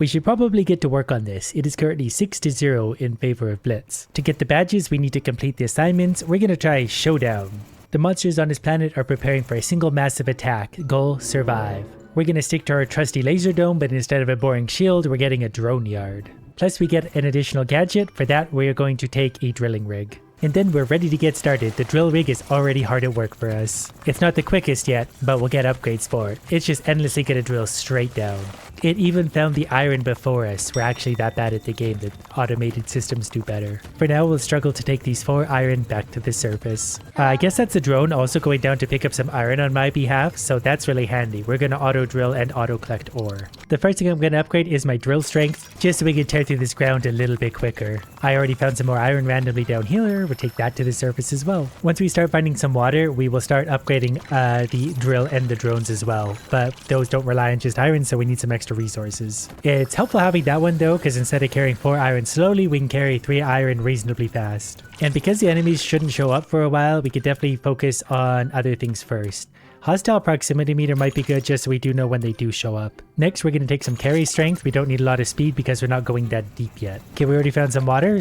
We should probably get to work on this. It is currently 6-0 in favor of Blitz. To get the badges, we need to complete the assignments. We're going to try Showdown. The monsters on this planet are preparing for a single massive attack. Goal, survive. We're going to stick to our trusty laser dome, but instead of a boring shield, we're getting a drone yard. Plus we get an additional gadget. For that, we're going to take a drilling rig. And then we're ready to get started. The drill rig is already hard at work for us. It's not the quickest yet, but we'll get upgrades for it. It's just endlessly gonna drill straight down. It even found the iron before us. We're actually that bad at the game that automated systems do better. For now, we'll struggle to take these 4 iron back to the surface. I guess that's a drone also going down to pick up some iron on my behalf, so that's really handy. We're gonna auto drill and auto collect ore. The first thing I'm gonna upgrade is my drill strength, just so we can tear through this ground a little bit quicker. I already found some more iron randomly down here. We'll take that to the surface as well. Once we start finding some water, we will start upgrading the drill and the drones as well, but those don't rely on just iron, so we need some extra resources. It's helpful having that one though, because instead of carrying 4 iron slowly, we can carry 3 iron reasonably fast. And because the enemies shouldn't show up for a while, we could definitely focus on other things first. Hostile proximity meter might be good just so we do know when they do show up. Next, we're going to take some carry strength. We don't need a lot of speed because we're not going that deep yet. Okay, we already found some water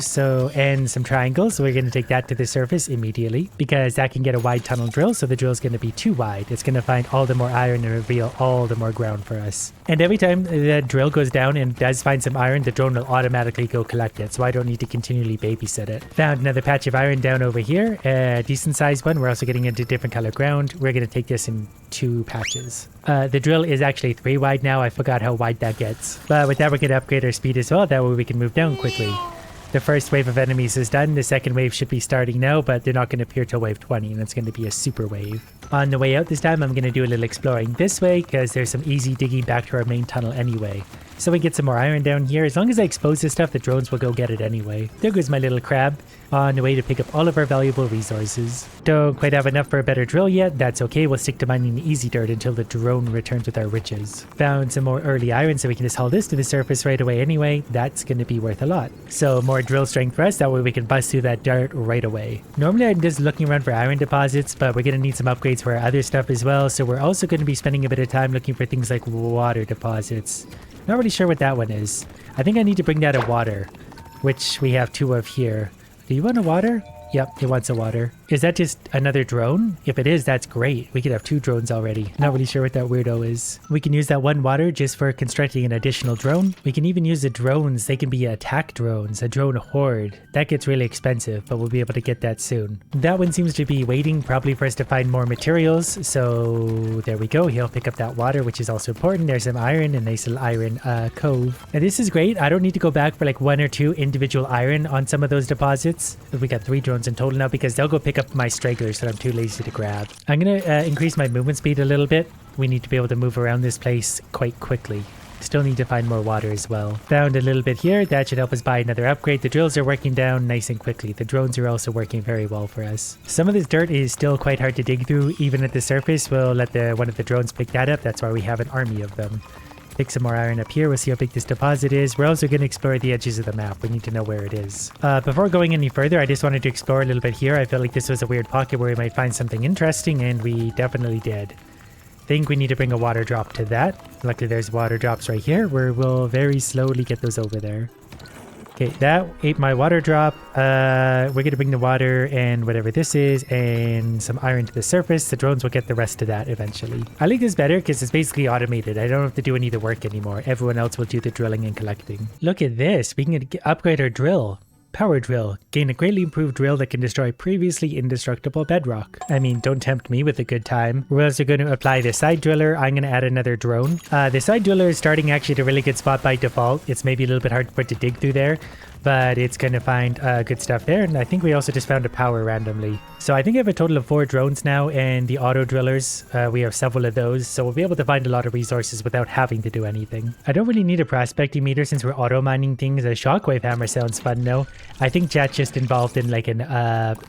and some triangles, so we're going to take that to the surface immediately because that can get a wide tunnel drill, so the drill is going to be too wide. It's going to find all the more iron and reveal all the more ground for us. And every time the drill goes down and does find some iron, the drone will automatically go collect it, so I don't need to continually babysit it. Found another patch of iron down over here, a decent sized one. We're also getting into different color ground. We're going to take this in 2 patches. The drill is actually 3 wide now. I forgot how wide that gets. But with that, we're going to upgrade our speed as well. That way we can move down quickly. The first wave of enemies is done. The second wave should be starting now, but they're not going to appear till wave 20, and it's going to be a super wave. On the way out this time, I'm going to do a little exploring this way because there's some easy digging back to our main tunnel anyway. So we get some more iron down here. As long as I expose this stuff, the drones will go get it anyway. There goes my little crab on the way to pick up all of our valuable resources. Don't quite have enough for a better drill yet. That's okay. We'll stick to mining the easy dirt until the drone returns with our riches. Found some more early iron, so we can just haul this to the surface right away anyway. That's going to be worth a lot. So more drill strength for us. That way we can bust through that dirt right away. Normally I'm just looking around for iron deposits, but we're going to need some upgrades for our other stuff as well. So we're also going to be spending a bit of time looking for things like water deposits. Not really sure what that one is. I think I need to bring that a water, which we have 2 of here. Do you want a water? Yep, it wants a water. Is that just another drone? If it is, that's great. We could have 2 drones already. Not really sure what that weirdo is. We can use that 1 water just for constructing an additional drone. We can even use the drones. They can be attack drones, a drone horde. That gets really expensive, but we'll be able to get that soon. That one seems to be waiting probably for us to find more materials. So there we go. He'll pick up that water, which is also important. There's some iron, a nice little iron cove. And this is great. I don't need to go back for like 1 or 2 individual iron on some of those deposits. We got 3 drones in total now because they'll go pick up my stragglers that I'm too lazy to grab. I'm gonna increase my movement speed a little bit. We need to be able to move around this place quite quickly. Still need to find more water as well. Found a little bit here. That should help us buy another upgrade. The drills are working down nice and quickly. The drones are also working very well for us. Some of this dirt is still quite hard to dig through even at the surface. We'll let one of the drones pick that up. That's why we have an army of them. Pick some more iron up here. We'll see how big this deposit is. We're also going to explore the edges of the map. We need to know where it is. Before going any further, I just wanted to explore a little bit here. I felt like this was a weird pocket where we might find something interesting, and we definitely did. Think we need to bring a water drop to that. Luckily, there's water drops right here where we'll very slowly get those over there. Okay, that ate my water drop. We're going to bring the water and whatever this is and some iron to the surface. The drones will get the rest of that eventually. I like this better because it's basically automated. I don't have to do any of the work anymore. Everyone else will do the drilling and collecting. Look at this. We can upgrade our drill. Power drill. Gain a greatly improved drill that can destroy previously indestructible bedrock. I mean, don't tempt me with a good time. We're also going to apply the side driller. I'm going to add another drone. The side driller is starting actually at a really good spot by default. It's maybe a little bit hard for it to dig through there, but it's going to find good stuff there. And I think we also just found a power randomly. So I think I have a total of 4 drones now, and the auto drillers, we have several of those. So we'll be able to find a lot of resources without having to do anything. I don't really need a prospecting meter since we're auto mining things. A shockwave hammer sounds fun though. I think chat's just involved in like an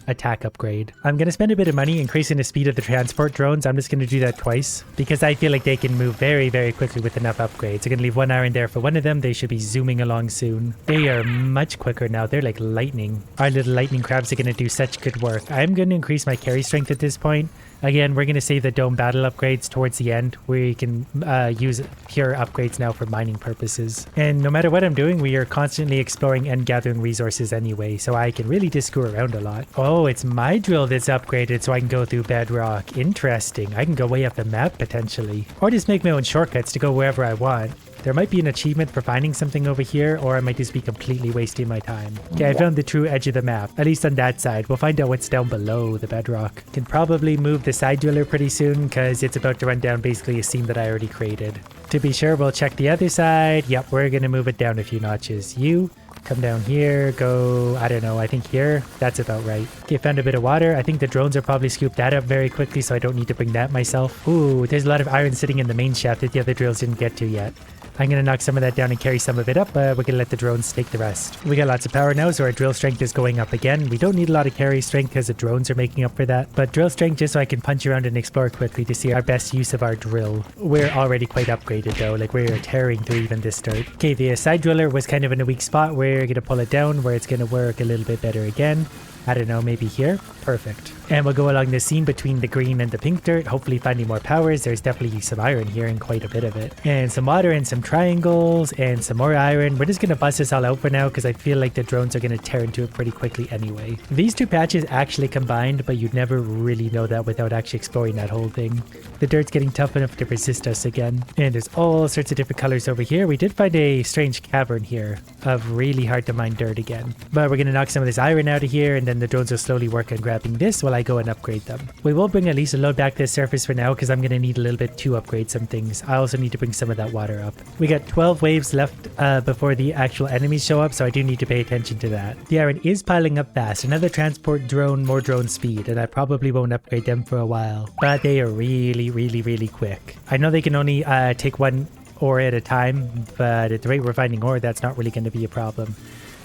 attack upgrade. I'm going to spend a bit of money increasing the speed of the transport drones. I'm just going to do that twice because I feel like they can move very, very quickly with enough upgrades. I'm going to leave 1 iron there for one of them. They should be zooming along soon. They are much quicker now. They're like lightning. Our little lightning crabs are going to do such good work. I'm going to increase my carry strength at this point. Again, we're going to save the dome battle upgrades towards the end where you can use pure upgrades now for mining purposes. And no matter what I'm doing, we are constantly exploring and gathering resources anyway, so I can really just screw around a lot. Oh, it's my drill that's upgraded so I can go through bedrock. Interesting. I can go way up the map potentially. Or just make my own shortcuts to go wherever I want. There might be an achievement for finding something over here, or I might just be completely wasting my time. Okay, I found the true edge of the map, at least on that side. We'll find out what's down below the bedrock. Can probably move the side driller pretty soon, because it's about to run down basically a seam that I already created. To be sure, we'll check the other side. Yep, we're going to move it down a few notches. You come down here, go, I don't know, I think here. That's about right. Okay, found a bit of water. I think the drones will probably scoop that up very quickly, so I don't need to bring that myself. Ooh, there's a lot of iron sitting in the main shaft that the other drills didn't get to yet. I'm going to knock some of that down and carry some of it up, but we're going to let the drones take the rest. We got lots of power now, so our drill strength is going up again. We don't need a lot of carry strength because the drones are making up for that, but drill strength just so I can punch around and explore quickly to see our best use of our drill. We're already quite upgraded though, like we're tearing through even this dirt. Okay, the side driller was kind of in a weak spot. We're going to pull it down where it's going to work a little bit better again. I don't know, maybe here? Perfect. And we'll go along the seam between the green and the pink dirt, hopefully finding more powers. There's definitely some iron here and quite a bit of it. And some water and some triangles and some more iron. We're just going to bust this all out for now because I feel like the drones are going to tear into it pretty quickly anyway. These two patches actually combined, but you'd never really know that without actually exploring that whole thing. The dirt's getting tough enough to resist us again. And there's all sorts of different colors over here. We did find a strange cavern here of really hard to mine dirt again. But we're going to knock some of this iron out of here, and then the drones will slowly work on grabbing this while I go and upgrade them. We will bring at least a load back to the surface for now because I'm going to need a little bit to upgrade some things. I also need to bring some of that water up. We got 12 waves left before the actual enemies show up, so I do need to pay attention to that. The iron is piling up fast. Another transport drone, more drone speed, and I probably won't upgrade them for a while. But they are really quick. I know they can only take one ore at a time, but at the rate we're finding ore, that's not really going to be a problem.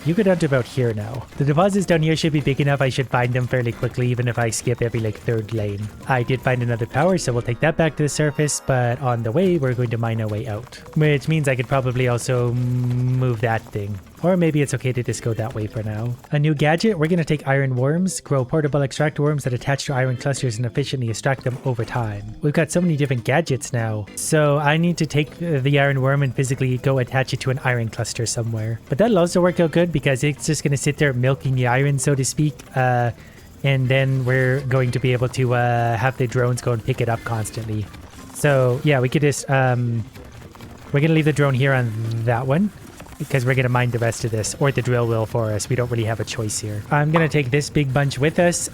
You go down to about here now. The deposits down here should be big enough. I should find them fairly quickly, even if I skip every like third lane. I did find another power, so we'll take that back to the surface, but on the way, we're going to mine our way out. Which means I could probably also move that thing. Or maybe it's okay to just go that way for now. A new gadget, we're going to take iron worms, grow portable extract worms that attach to iron clusters and efficiently extract them over time. We've got so many different gadgets now. So I need to take the iron worm and physically go attach it to an iron cluster somewhere. But that'll also work out good because it's just going to sit there milking the iron, so to speak. And then we're going to be able to have the drones go and pick it up constantly. So yeah, we could just, we're going to leave the drone here on that one, because we're going to mine the rest of this, or the drill will for us. We don't really have a choice here. I'm going to take this big bunch with us,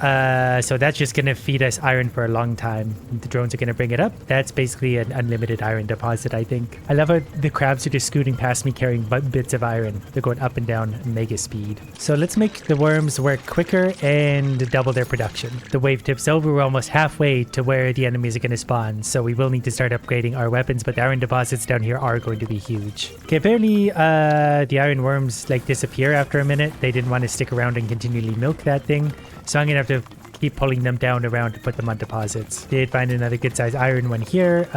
so that's just going to feed us iron for a long time. The drones are going to bring it up. That's basically an unlimited iron deposit, I think. I love how the crabs are just scooting past me carrying bits of iron. They're going up and down mega speed. So let's make the worms work quicker and double their production. The wave tips over. We're almost halfway to where the enemies are going to spawn, so we will need to start upgrading our weapons, but the iron deposits down here are going to be huge. Okay, apparently the iron worms like disappear after a minute. They didn't want to stick around and continually milk that thing, so I'm gonna have to keep pulling them down around to put them on deposits. Did find another good size iron one here.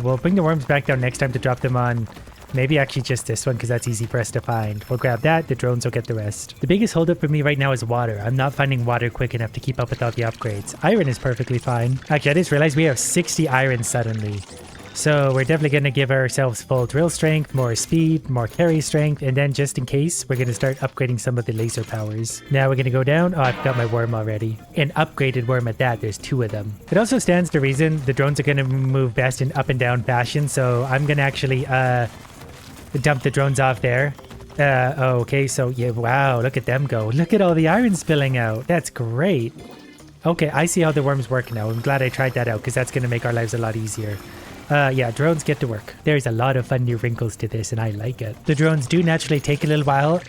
We'll bring the worms back down next time to drop them on maybe actually just this one because that's easy for us to find. We'll grab that. The drones will get the rest. The biggest holdup for me right now is water. I'm not finding water quick enough to keep up with all the upgrades. Iron is perfectly fine. Actually, I just realized we have 60 iron suddenly. So we're definitely going to give ourselves full drill strength, more speed, more carry strength, and then just in case, we're going to start upgrading some of the laser powers. Now we're going to go down. Oh, I've got my worm already. An upgraded worm at that. There's 2 of them. It also stands to reason the drones are going to move best in up and down fashion, so I'm going to actually dump the drones off there. Okay, so yeah, wow, look at them go. Look at all the iron spilling out. That's great. Okay, I see how the worms work now. I'm glad I tried that out because that's going to make our lives a lot easier. Yeah, drones get to work. There's a lot of fun new wrinkles to this, and I like it. The drones do naturally take a little while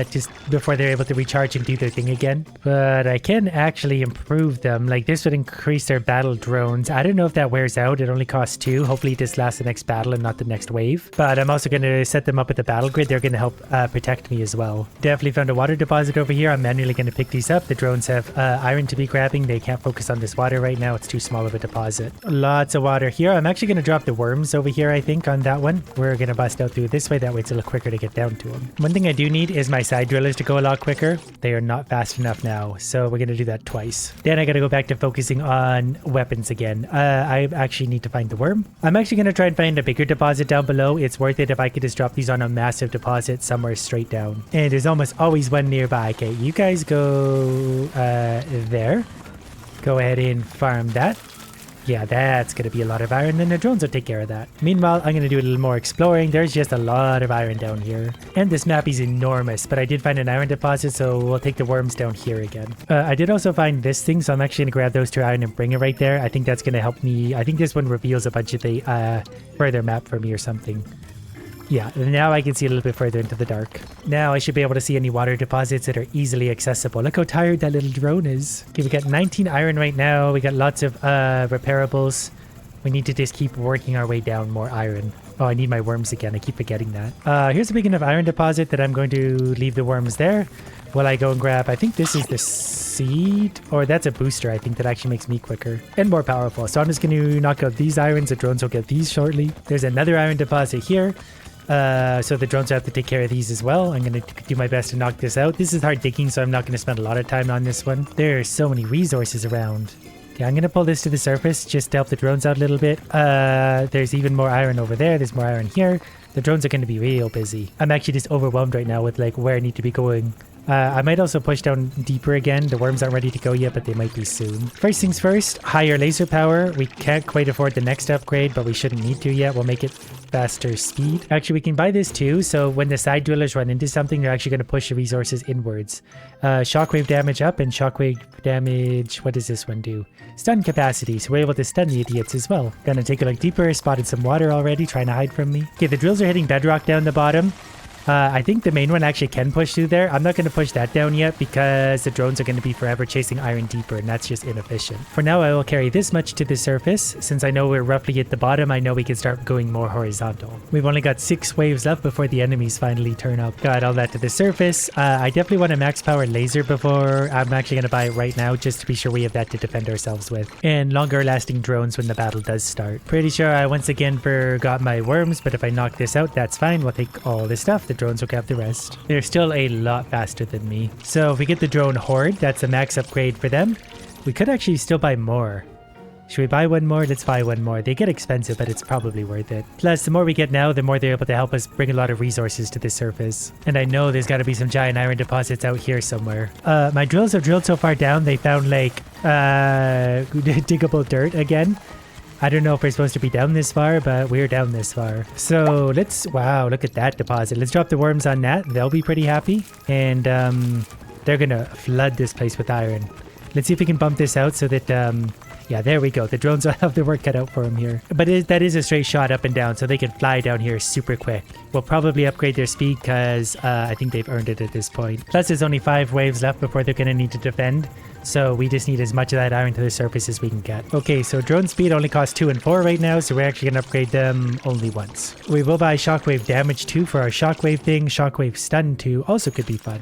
just before they're able to recharge and do their thing again. But I can actually improve them. Like, this would increase their battle drones. I don't know if that wears out. It only costs 2. Hopefully this lasts the next battle and not the next wave. But I'm also going to set them up with the battle grid. They're going to help protect me as well. Definitely found a water deposit over here. I'm manually going to pick these up. The drones have iron to be grabbing. They can't focus on this water right now. It's too small of a deposit. Lots of water here. I'm actually going to drop the worms over here, I think, on that one. We're going to bust out through this way. That way it's a little quicker to get down to them. One thing I do need is my side drillers to go a lot quicker. They are not fast enough now, so we're going to do that twice. Then I got to go back to focusing on weapons again. I actually need to find the worm. I'm actually going to try and find a bigger deposit down below. It's worth it if I could just drop these on a massive deposit somewhere straight down. And there's almost always one nearby. Okay, you guys go there. Go ahead and farm that. Yeah, that's going to be a lot of iron. Then the drones will take care of that. Meanwhile, I'm going to do a little more exploring. There's just a lot of iron down here. And this map is enormous, but I did find an iron deposit, so we'll take the worms down here again. I did also find this thing, so I'm actually going to grab those 2 iron and bring it right there. I think that's going to help me. I think this one reveals a bunch of the further map for me or something. Yeah, now I can see a little bit further into the dark. Now I should be able to see any water deposits that are easily accessible. Look how tired that little drone is. Okay, we got 19 iron right now. We got lots of repairables. We need to just keep working our way down more iron. Oh, I need my worms again. I keep forgetting that. Here's a big enough iron deposit that I'm going to leave the worms there. While I go and grab, I think this is the seed, or that's a booster, I think, that actually makes me quicker and more powerful. So I'm just going to knock out these irons. The drones will get these shortly. There's another iron deposit here. So the drones have to take care of these as well. I'm going to do my best to knock this out. This is hard digging, so I'm not going to spend a lot of time on this one. There are so many resources around. Okay, I'm going to pull this to the surface just to help the drones out a little bit. There's even more iron over there. There's more iron here. The drones are going to be real busy. I'm actually just overwhelmed right now with like where I need to be going. I might also push down deeper again. The worms aren't ready to go yet, but they might be soon. First things first, higher laser power. We can't quite afford the next upgrade, but we shouldn't need to yet. We'll make it faster speed. Actually, we can buy this too. So when the side drillers run into something, they're actually going to push the resources inwards. Shockwave damage up and shockwave damage. What does this one do? Stun capacity. So we're able to stun the idiots as well. Gonna take a look deeper. Spotted some water already, trying to hide from me. Okay, the drills are hitting bedrock down the bottom. I think the main one actually can push through there. I'm not going to push that down yet because the drones are going to be forever chasing iron deeper, and that's just inefficient. For now, I will carry this much to the surface. Since I know we're roughly at the bottom, I know we can start going more horizontal. We've only got 6 waves left before the enemies finally turn up. Got all that to the surface. I definitely want a max power laser before. I'm actually going to buy it right now just to be sure we have that to defend ourselves with. And longer lasting drones when the battle does start. Pretty sure I once again forgot my worms, but if I knock this out, that's fine. We'll take all this stuff. The drones will grab the rest. They're still a lot faster than me. So if we get the drone horde, that's a max upgrade for them. We could actually still buy more. Should we buy one more? Let's buy one more. They get expensive, but it's probably worth it. Plus, the more we get now, the more they're able to help us bring a lot of resources to the surface. And I know there's got to be some giant iron deposits out here somewhere. My drills have drilled so far down, they found like diggable dirt again. I don't know if we're supposed to be down this far, but we're down this far. So let's, wow, look at that deposit. Let's drop the worms on that. They'll be pretty happy. And they're going to flood this place with iron. Let's see if we can bump this out so that, yeah, there we go. The drones will have their work cut out for them here. But that is a straight shot up and down, so they can fly down here super quick. We'll probably upgrade their speed because I think they've earned it at this point. Plus, there's only 5 waves left before they're going to need to defend. So we just need as much of that iron to the surface as we can get. Okay, so drone speed only costs 2 and 4 right now, so we're actually going to upgrade them only once. We will buy shockwave damage 2 for our shockwave thing. Shockwave stun 2 also could be fun.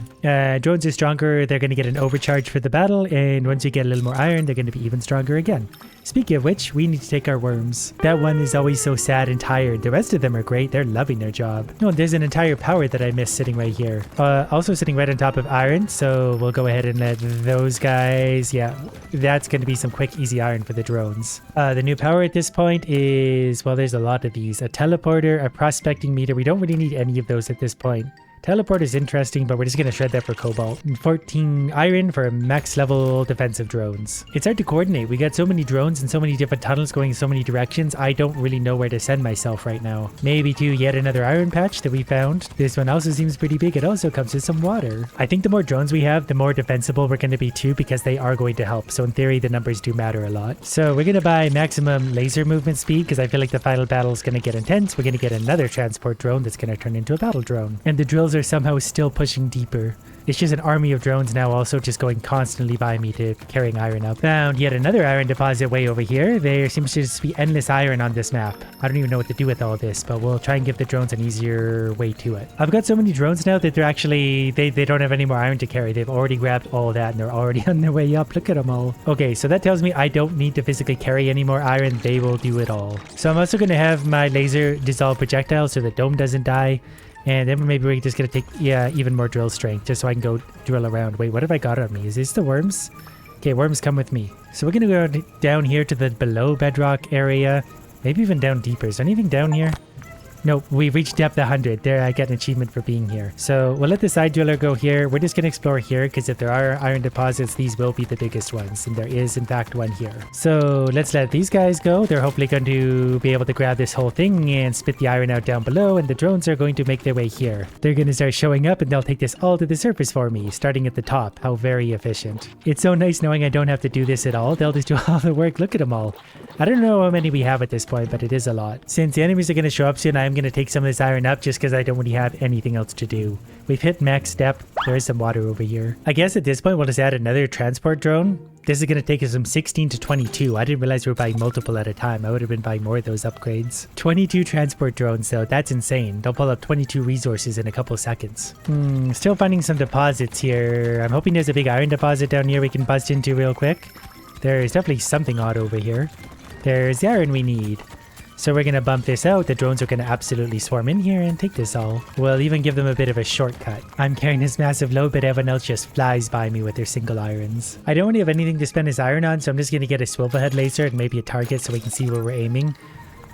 Drones are stronger. They're going to get an overcharge for the battle, and once you get a little more iron, they're going to be even stronger again. Speaking of which, we need to take our worms. That one is always so sad and tired. The rest of them are great. They're loving their job. No, there's an entire power that I missed sitting right here. Also sitting right on top of iron, so we'll go ahead and let those guys... Yeah, that's going to be some quick, easy iron for the drones. The new power at this point is... Well, there's a lot of these. A teleporter, a prospecting meter. We don't really need any of those at this point. Teleport is interesting, but we're just going to shred that for cobalt. And 14 iron for max level defensive drones. It's hard to coordinate. We got so many drones and so many different tunnels going in so many directions. I don't really know where to send myself right now. Maybe to yet another iron patch that we found. This one also seems pretty big. It also comes with some water. I think the more drones we have, the more defensible we're going to be too, because they are going to help. So in theory, the numbers do matter a lot. So we're going to buy maximum laser movement speed because I feel like the final battle is going to get intense. We're going to get another transport drone that's going to turn into a battle drone. And the drills are somehow still pushing deeper. It's just an army of drones now also just going constantly by me to carrying iron up. Found yet another iron deposit way over here. There seems to just be endless iron on this map. I don't even know what to do with all this, but we'll try and give the drones an easier way to it. I've got so many drones now that they're actually, they don't have any more iron to carry. They've already grabbed all that and they're already on their way up. Look at them all. Okay, so that tells me I don't need to physically carry any more iron. They will do it all. So I'm also going to have my laser dissolve projectiles so the dome doesn't die. And then maybe we're just going to take, even more drill strength just so I can go drill around. Wait, what have I got on me? Is this the worms? Okay, worms, come with me. So we're going to go down here to the below bedrock area. Maybe even down deeper. Is there anything down here? Nope, we've reached depth 100. There, I get an achievement for being here. So we'll let the side driller go here. We're just going to explore here because if there are iron deposits, these will be the biggest ones. And there is, in fact, one here. So let's let these guys go. They're hopefully going to be able to grab this whole thing and spit the iron out down below. And the drones are going to make their way here. They're going to start showing up and they'll take this all to the surface for me, starting at the top. How very efficient. It's so nice knowing I don't have to do this at all. They'll just do all the work. Look at them all. I don't know how many we have at this point, but it is a lot. Since the enemies are going to show up soon, I'm going to take some of this iron up just because I don't really have anything else to do. We've hit max depth. There is some water over here. I guess at this point, we'll just add another transport drone. This is going to take us from 16 to 22. I didn't realize we were buying multiple at a time. I would have been buying more of those upgrades. 22 transport drones though. That's insane. They'll pull up 22 resources in a couple seconds. Still finding some deposits here. I'm hoping there's a big iron deposit down here we can bust into real quick. There's definitely something odd over here. There's the iron we need. So we're going to bump this out. The drones are going to absolutely swarm in here and take this all. We'll even give them a bit of a shortcut. I'm carrying this massive load, but everyone else just flies by me with their single irons. I don't really have anything to spend this iron on, so I'm just going to get a swivel head laser and maybe a target so we can see where we're aiming.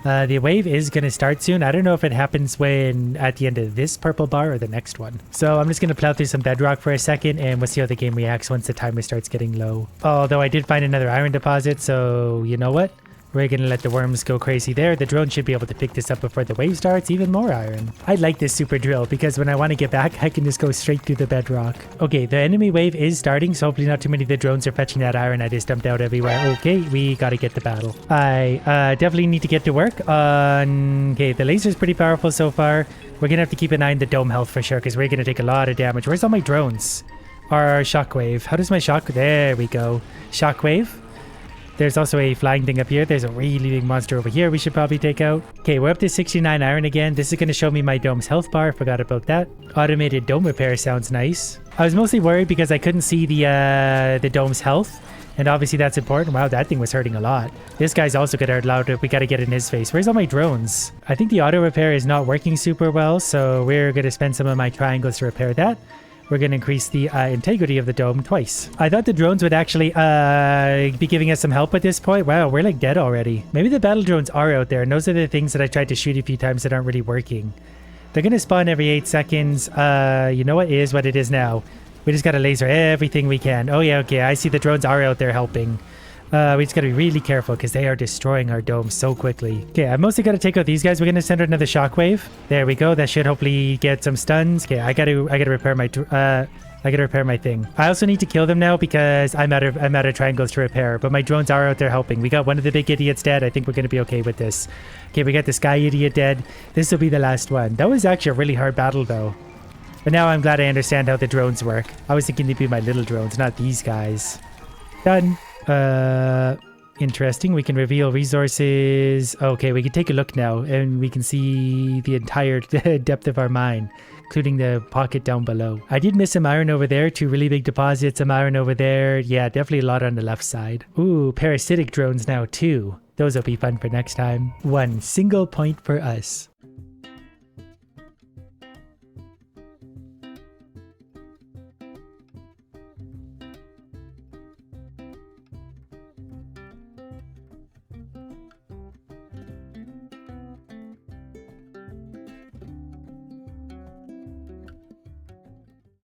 The wave is going to start soon. I don't know if it happens when at the end of this purple bar or the next one. So I'm just going to plow through some bedrock for a second and we'll see how the game reacts once the timer starts getting low. Although I did find another iron deposit, so you know what? We're going to let the worms go crazy there. The drone should be able to pick this up before the wave starts. Even more iron. I like this super drill because when I want to get back, I can just go straight through the bedrock. Okay, the enemy wave is starting, so hopefully not too many of the drones are fetching that iron I just dumped out everywhere. Okay, we got to get the battle. I definitely need to get to work on... Okay, the laser's pretty powerful so far. We're going to have to keep an eye on the dome health for sure because we're going to take a lot of damage. Where's all my drones? Our shockwave. How does my shock... There we go. Shockwave. There's also a flying thing up here. There's a really big monster over here we should probably take out. Okay, we're up to 69 iron again. This is going to show me my dome's health bar. Forgot about that. Automated dome repair sounds nice. I was mostly worried because I couldn't see the dome's health. And obviously that's important. Wow, that thing was hurting a lot. This guy's also going to hurt loud. We got to get in his face. Where's all my drones? I think the auto repair is not working super well. So we're going to spend some of my triangles to repair that. We're going to increase the integrity of the dome twice. I thought the drones would actually be giving us some help at this point. Wow, we're like dead already. Maybe the battle drones are out there, and those are the things that I tried to shoot a few times that aren't really working. They're going to spawn every 8 seconds. You know what? It is what it is now. We just got to laser everything we can. Oh yeah, okay. I see the drones are out there helping. We just gotta be really careful because they are destroying our dome so quickly. Okay, I've mostly got to take out these guys. We're gonna send out another shockwave. There we go. That should hopefully get some stuns. Okay, I gotta repair my thing. I also need to kill them now because I'm out of triangles to repair. But my drones are out there helping. We got one of the big idiots dead. I think we're gonna be okay with this. Okay, we got the sky idiot dead. This will be the last one. That was actually a really hard battle though. But now I'm glad I understand how the drones work. I was thinking they'd be my little drones, not these guys. Done. Interesting. We can reveal resources. Okay, we can take a look now and we can see the entire depth of our mine, including the pocket down below. I did miss some iron over there. 2 really big deposits. Some iron over there. Yeah, definitely a lot on the left side. Ooh, parasitic drones now too. Those will be fun for next time. 1 single point for us.